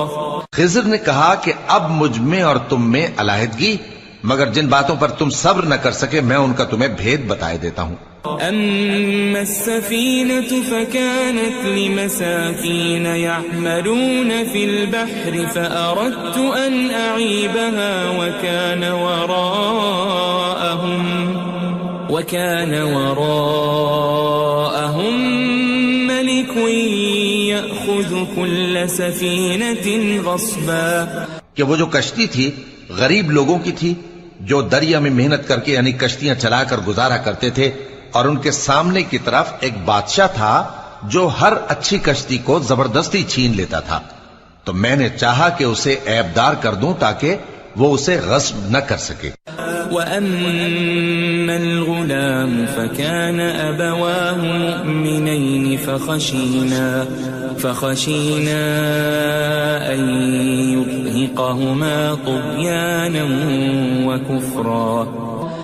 خضر نے کہا کہ اب مجھ میں اور تم میں علیحدگی، مگر جن باتوں پر تم صبر نہ کر سکے میں ان کا تمہیں بھید بتائے دیتا ہوں. أما السفينة فكانت لمساكين يعملون في البحر فأردت أن أعيبها وكان وراءهم ملك يأخذ كل سفينة غصبا. کہ وہ جو کشتی تھی غریب لوگوں کی تھی جو دریا میں محنت کر کے یعنی کشتیاں چلا کر گزارا کرتے تھے، اور ان کے سامنے کی طرف ایک بادشاہ تھا جو ہر اچھی کشتی کو زبردستی چھین لیتا تھا. تو میں نے چاہا کہ اسے عیبدار کر دوں تاکہ وہ اسے غصب نہ کر سکے. وَأَمَّا الْغُلَامُ فَكَانَ أَبَوَاهُ مُؤْمِنَيْنِ فَخَشِينَا أَن يُرْهِقَهُمَا طُغْيَانًا وَكُفْرًا.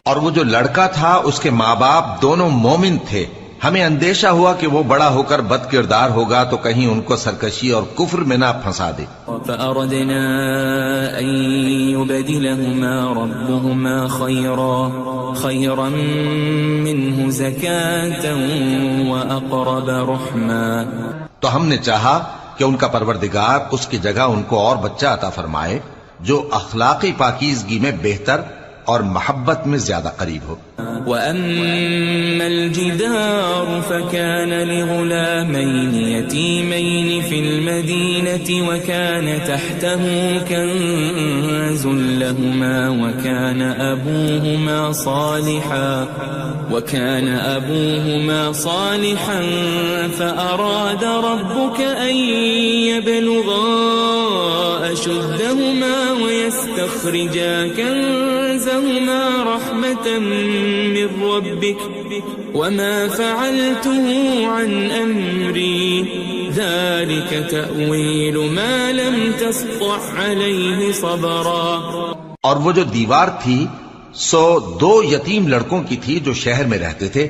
اور وہ جو لڑکا تھا اس کے ماں باپ دونوں مومن تھے. ہمیں اندیشہ ہوا کہ وہ بڑا ہو کر بد کردار ہوگا تو کہیں ان کو سرکشی اور کفر میں نہ پھنسا دے. فأردنا أن يبدلهما ربهما خيرا منه زكاة وأقرب رحما. تو ہم نے چاہا کہ ان کا پروردگار اس کی جگہ ان کو اور بچہ عطا فرمائے جو اخلاقی پاکیزگی میں بہتر اور محبت میں زیادہ قریب ہو. وَأَمَّا الْجِدَارُ فَكَانَ لِغُلَامَيْنِ يَتِيمَيْنِ فِي الْمَدِينَةِ وَكَانَ تَحْتَهُ كَنْزٌ لَهُمَا وَكَانَ أَبُوهُمَا صَالِحًا فَأَرَادَ رَبُّكَ أَن يَبْلُغَا أَشُدَّهُمَا وَيَسْتَخْرِجَا كَنزَهُمَا رَحْمَةً من ربك وما فعلته عن أمري ذلك تأويل ما لم تسطع عليه صبرا. اور وہ جو دیوار تھی سو دو یتیم لڑکوں کی تھی جو شہر میں رہتے تھے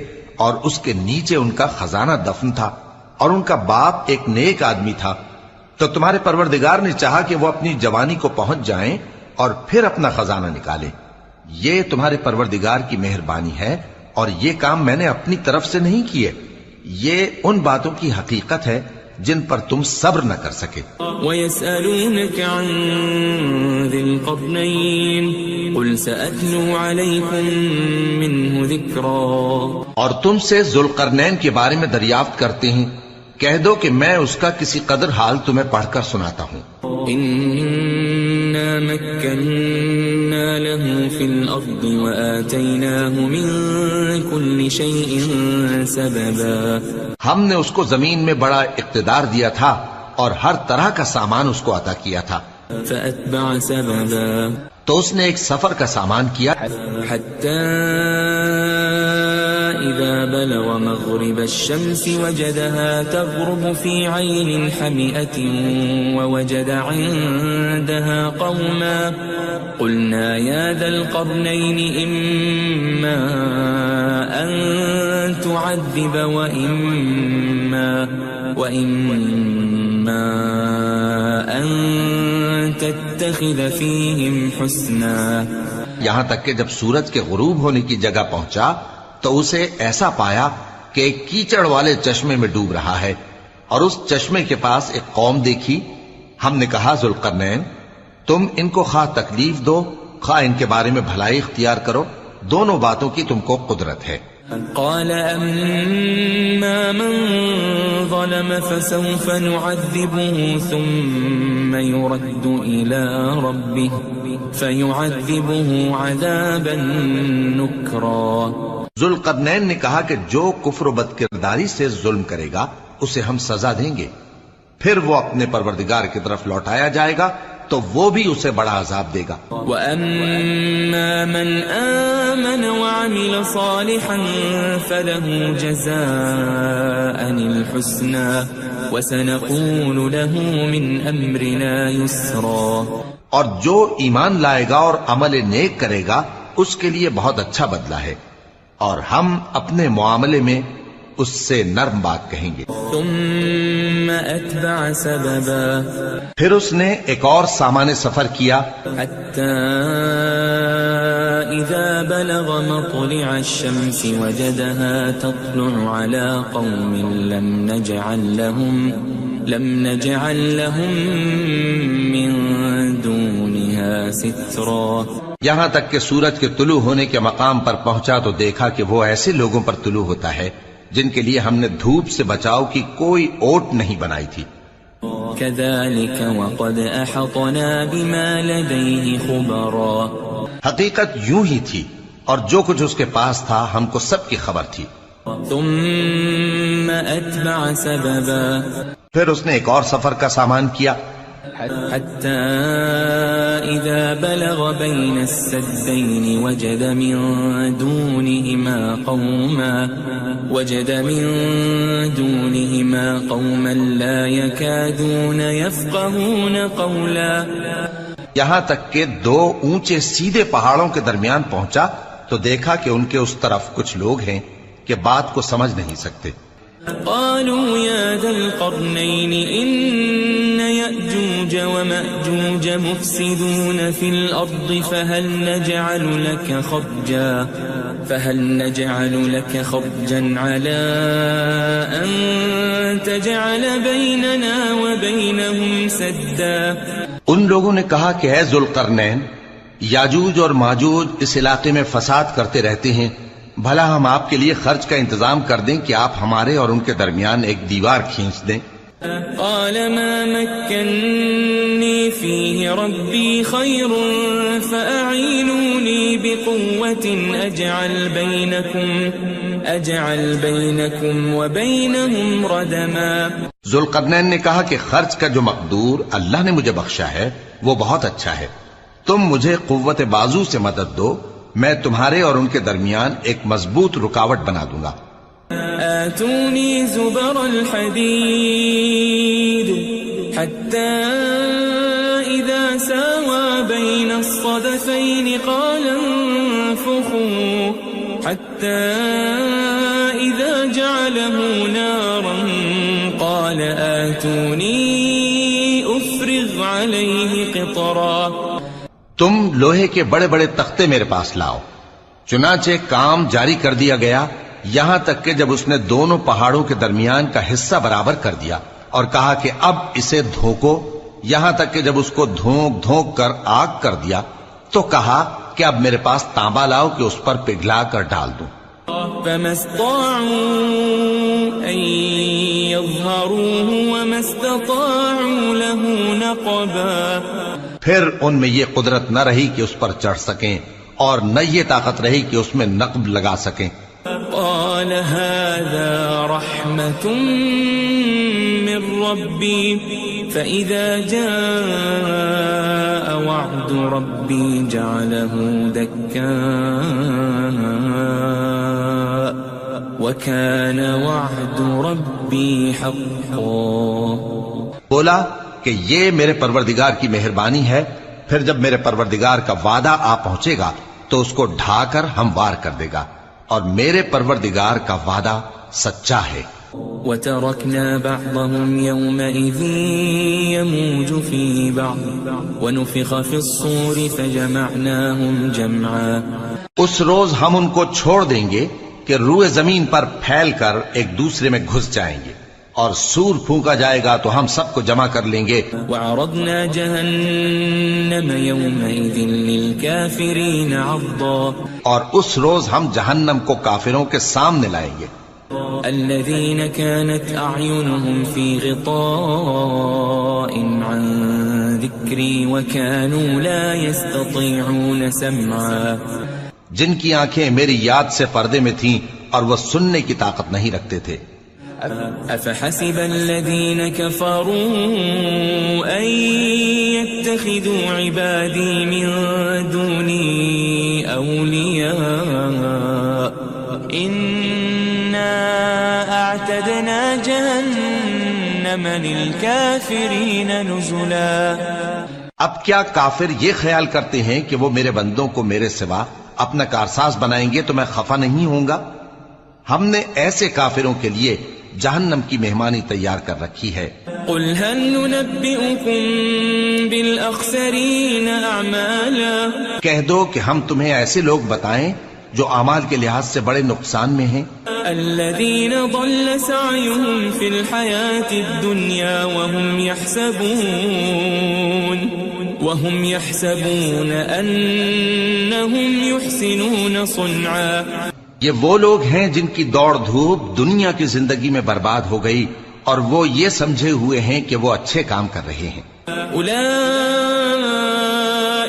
اور اس کے نیچے ان کا خزانہ دفن تھا اور ان کا باپ ایک نیک آدمی تھا. تو تمہارے پروردگار نے چاہا کہ وہ اپنی جوانی کو پہنچ جائیں اور پھر اپنا خزانہ نکالے. یہ تمہارے پروردگار کی مہربانی ہے اور یہ کام میں نے اپنی طرف سے نہیں کیے. یہ ان باتوں کی حقیقت ہے جن پر تم صبر نہ کر سکے. وَيَسْأَلُونَكَ عَنْ ذِي الْقَرْنَيْنِ قُلْ سَأَتْلُو عَلَيْكُمْ مِنْهُ ذِكْرًا. اور تم سے ذوالقرنین کے بارے میں دریافت کرتے ہیں، کہہ دو کہ میں اس کا کسی قدر حال تمہیں پڑھ کر سناتا ہوں. إِنَّا مَكَّنَّا لَهُ فِي الْأَرْضِ وَآتَيْنَاهُ مِن كُلِّ شَيْءٍ سَبَبًا. ہم نے اس کو زمین میں بڑا اقتدار دیا تھا اور ہر طرح کا سامان اس کو عطا کیا تھا. فَأَتْبَعَ سَبَبًا. تو اس نے ایک سفر کا سامان کیا حَتَّى إِذَا بَلَغَ مَغْرِبَ الشَّمْسِ وَجَدَهَا تَغْرُبُ فِي عَيْنٍ حَمِئَةٍ وَوَجَدَ عِندَهَا قَوْمًا قُلْنَا يَا ذَا الْقَرْنَيْنِ إِمَّا أَن تُعَذِّبَ وَإِمَّا أَن تَتَّخِذَ فِيهِمْ حُسْنًا. یہاں تک کہ جب سورج کے غروب ہونے کی جگہ پہنچا تو اسے ایسا پایا کہ ایک کیچڑ والے چشمے میں ڈوب رہا ہے اور اس چشمے کے پاس ایک قوم دیکھی. ہم نے کہا ذوالقرنین تم ان کو خواہ تکلیف دو خواہ ان کے بارے میں بھلائی اختیار کرو، دونوں باتوں کی تم کو قدرت ہے۔ قال أما من ظلم فسوف نعذبه ثم يرد إلى ربه فيعذبه عذابا نكرا۔ ذوالقرنین نے کہا کہ جو کفر و بد کرداری سے ظلم کرے گا اسے ہم سزا دیں گے، پھر وہ اپنے پروردگار کی طرف لوٹایا جائے گا تو وہ بھی اسے بڑا عذاب دے گا۔ وَأَمَّا مَنْ آمَنَ وَعَمِلَ صَالِحًا فَلَهُ جَزَاءً الْحُسْنَى وَسَنَقُولُ لَهُ مِنْ أَمْرِنَا يُسْرًا۔ اور جو ایمان لائے گا اور عمل نیک کرے گا اس کے لیے بہت اچھا بدلہ ہے، اور ہم اپنے معاملے میں اس سے نرم بات کہیں گے۔ ثم أتبع سببا، پھر اس نے ایک اور سامان سفر کیا، حتى إذا بلغ مطلع الشمس وجدها تطلع على قوم لم نجعل لهم من دونها سترا۔ یہاں تک کہ سورج کے طلوع ہونے کے مقام پر پہنچا تو دیکھا کہ وہ ایسے لوگوں پر طلوع ہوتا ہے جن کے لیے ہم نے دھوپ سے بچاؤ کی کوئی اوٹ نہیں بنائی تھی۔ كذلك وقد أحطنا بما لديه خبرا، حقیقت یوں ہی تھی اور جو کچھ اس کے پاس تھا ہم کو سب کی خبر تھی۔ ثم أتبع سببا، پھر اس نے ایک اور سفر کا سامان کیا، حتى إذا بلغ بين السدين وجد من دونهما قوما لا يكادون يفقهون قولا۔ یہاں تک کہ دو اونچے سیدھے پہاڑوں کے درمیان پہنچا تو دیکھا کہ ان کے اس طرف کچھ لوگ ہیں کہ بات کو سمجھ نہیں سکتے۔ قالوا يا ذا القرنين إن يأجوج ومأجوج مفسدون في الأرض فهل نجعل لك خرجا على أن تجعل بيننا وبينهم سدا۔ ان لوگوں نے کہا کہ اے ذوالقرنین، یاجوج اور ماجوج اس علاقے میں فساد کرتے رہتے ہیں، بھلا ہم آپ کے لیے خرچ کا انتظام کر دیں کہ آپ ہمارے اور ان کے درمیان ایک دیوار کھینچ دیں۔ قال ما مكنني فيه ربي خير فأعينوني بقوة أجعل بينكم وبينهم ردما۔ ذوالقرنین نے کہا کہ خرچ کا جو مقدور اللہ نے مجھے بخشا ہے وہ بہت اچھا ہے، تم مجھے قوت بازو سے مدد دو، میں تمہارے اور ان کے درمیان ایک مضبوط رکاوٹ بنا دوں گا۔ آتوني زبر الحديد حتى إذا ساوى بين الصدفين قال انفخوا حتى إذا جعله نارا قال آتوني أفرغ عليه قطرا۔ تم لوہے کے بڑے بڑے تختے میرے پاس لاؤ۔ چنانچہ کام جاری کر دیا گیا یہاں تک کہ جب اس نے دونوں پہاڑوں کے درمیان کا حصہ برابر کر دیا اور کہا کہ اب اسے دھوکو، یہاں تک کہ جب اس کو دھونک دھونک کر آگ کر دیا تو کہا کہ اب میرے پاس تانبا لاؤ کہ اس پر پگھلا کر ڈال دوں۔ فما استطاعوا أن يظهروه وما استطاعوا له نقبا۔ پھر ان میں یہ قدرت نہ رہی کہ اس پر چڑھ سکیں اور نہ یہ طاقت رہی کہ اس میں نقب لگا سکیں۔ قال هذا رحمة من ربي فإذا جاء وعد ربي جعله دكاء وكان وعد ربي حقا۔ بولا کہ یہ میرے پروردگار کی مہربانی ہے، پھر جب میرے پروردگار کا وعدہ آ پہنچے گا تو اس کو ڈھا کر ہموار کر دے گا، اور میرے پروردگار کا وعدہ سچا ہے۔ وَتَرَكْنَا بَعْضَهُمْ يَوْمَئِذٍ يَمُوجُ فِي بَعْضٍ وَنُفِخَ فِي الصُّورِ فَجَمَعْنَاهُمْ جَمْعًا۔ اس روز ہم ان کو چھوڑ دیں گے کہ روئے زمین پر پھیل کر ایک دوسرے میں گھس جائیں گے، اور سور پھونکا جائے گا تو ہم سب کو جمع کر لیں گے۔ وَعَرَضْنَا جَهَنَّمَ جهنم يومئذ للكافرين عرضا اور اس روز ہم جہنم کو کافروں کے سامنے لائیں گے. الذين كانت أعينهم في غطاء عن ذكري وكانوا لا يستطيعون سمعا جن کی آنکھیں میری یاد سے پردے میں تھیں اور وہ سننے کی طاقت نہیں رکھتے تھے. أفحسب الذين كفروا أن يتخذوا عبادي من دوني أولياء إنا أعتدنا جهنم للكافرين نزلا. اب کیا کافر یہ خیال کرتے ہیں کہ وہ میرے بندوں کو میرے سوا اپنا کارساز بنائیں گے تو میں خفا نہیں ہوں گا؟ ہم نے ایسے کافروں کے لیے جہنم کی مہمانی تیار کر رکھی ہے. قل هل ننبئكم بالأخسرين أعمالا کہہ دو کہ ہم تمہیں ایسے لوگ بتائیں جو اعمال کے لحاظ سے بڑے نقصان میں ہیں. الذين ضل سعيهم في الحياة الدنيا وهم يحسبون أنهم يحسنون صنعا. یہ وہ لوگ ہیں جن کی دوڑ دھوپ دنیا کی زندگی میں برباد ہو گئی اور وہ یہ سمجھے ہوئے ہیں کہ وہ اچھے کام کر رہے ہیں.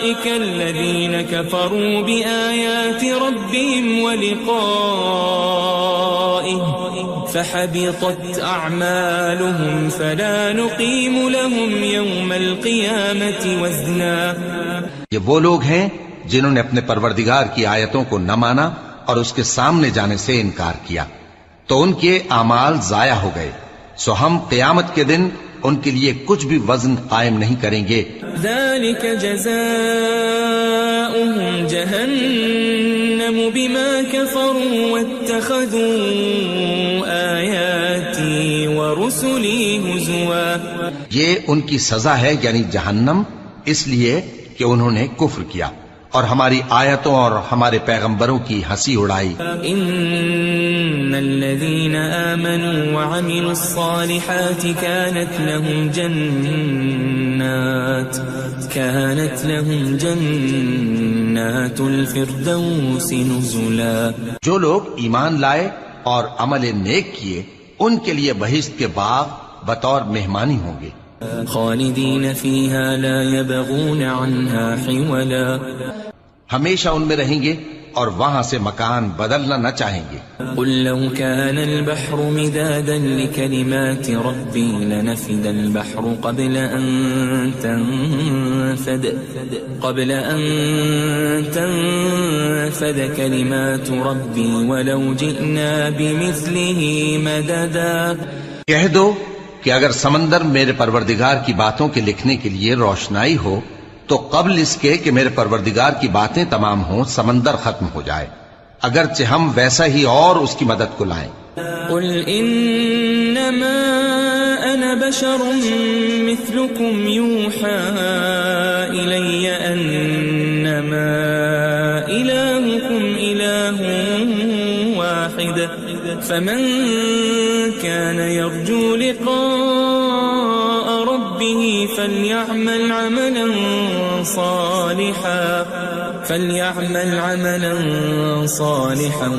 أولئك الذين كفروا بآيات ربهم ولقائه فحبطت أعمالهم فلا نقيم لهم يوم القيامة وزنا. یہ وہ لوگ ہیں جنہوں نے اپنے پروردگار کی آیتوں کو نہ مانا اور اس کے سامنے جانے سے انکار کیا تو ان کے اعمال ضائع ہو گئے، سو ہم قیامت کے دن ان کے لیے کچھ بھی وزن قائم نہیں کریں گے. ذلك جزاؤهم جهنم بما كفروا واتخذوا آياتي ورسلي هزوا. یہ ان کی سزا ہے یعنی جہنم، اس لیے کہ انہوں نے کفر کیا اور ہماری آیتوں اور ہمارے پیغمبروں کی ہنسی اڑائی. ان الذين آمنوا وعملوا الصالحات كانت لهم جنات الفردوس نزلا. جو لوگ ایمان لائے اور عمل نیک کیے ان کے لیے بہشت کے باغ بطور مہمانی ہوں گے. خالدین فیہا لا یبغون عنہا حولا. ہمیشہ ان میں رہیں گے اور وہاں سے مکان بدلنا نہ چاہیں گے. قل لو كان البحر مدادا لكلمات ربي لنفد البحر قبل أن تنفد كلمات ربي ولو جئنا بمثله مددا. کہہ دو کہ اگر سمندر میرے پروردگار کی باتوں کے لکھنے کے لیے روشنائی ہو تو قبل اس کے کہ میرے پروردگار کی باتیں تمام ہوں سمندر ختم ہو جائے، اگرچہ ہم ویسا ہی اور اس کی مدد کو لائیں. قل انما انا بشر مثلكم يوحى الي انما الهكم اله واحد فمن كان يرجو لقاء ربه فليعمل عملا صالحا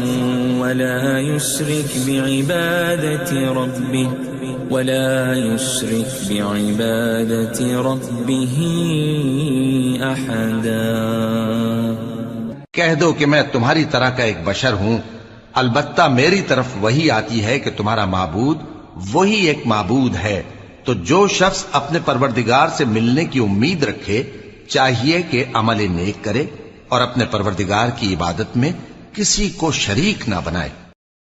ولا يشرك بعبادة ربه أحدا. کہہ دو کہ میں تمہاری طرح کا ایک بشر ہوں، البتہ میری طرف وہی آتی ہے کہ تمہارا معبود وہی ایک معبود ہے. تو جو شخص اپنے پروردگار سے ملنے کی امید رکھے چاہیے کہ عمل نیک کرے اور اپنے پروردگار کی عبادت میں کسی کو شریک نہ بنائے.